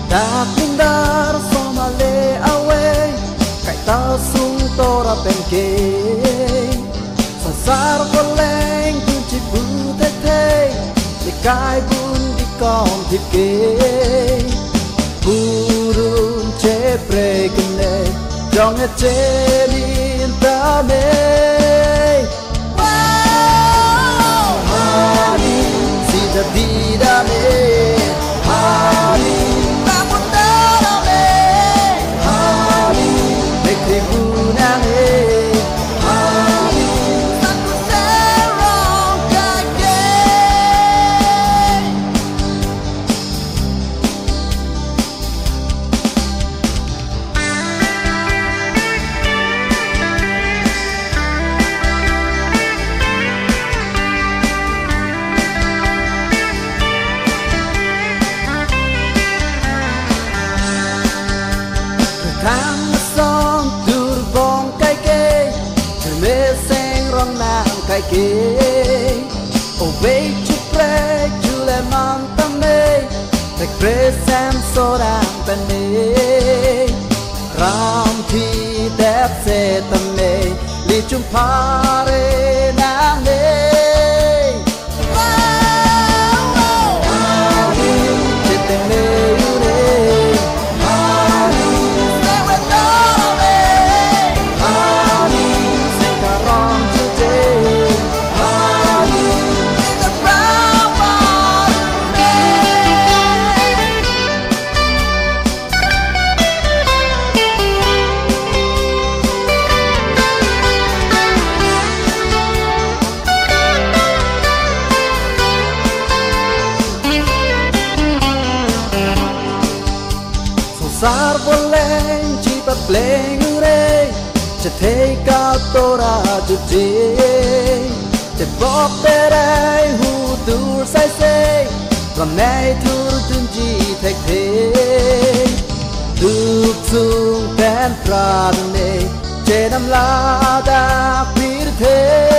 Dak mindar somale away kay ta sung tora penke sasar koleng kunci butete di kai bun di kom tipke burun cepre kene jong echelin tame wow hari si jadi dame hari Tham song dur bong kai ke me seng rong nang kai ke o ve chu pre chu le man tam me te pre sam so ram tan me ram thi dep se tam me li chung pa re nang me sar boleng chi pa pleng re che te ka tora ju je che bok te rai hu dur sai se còn nay thur tun ji thek thế tu sung ten pran ne che nam la da pir thế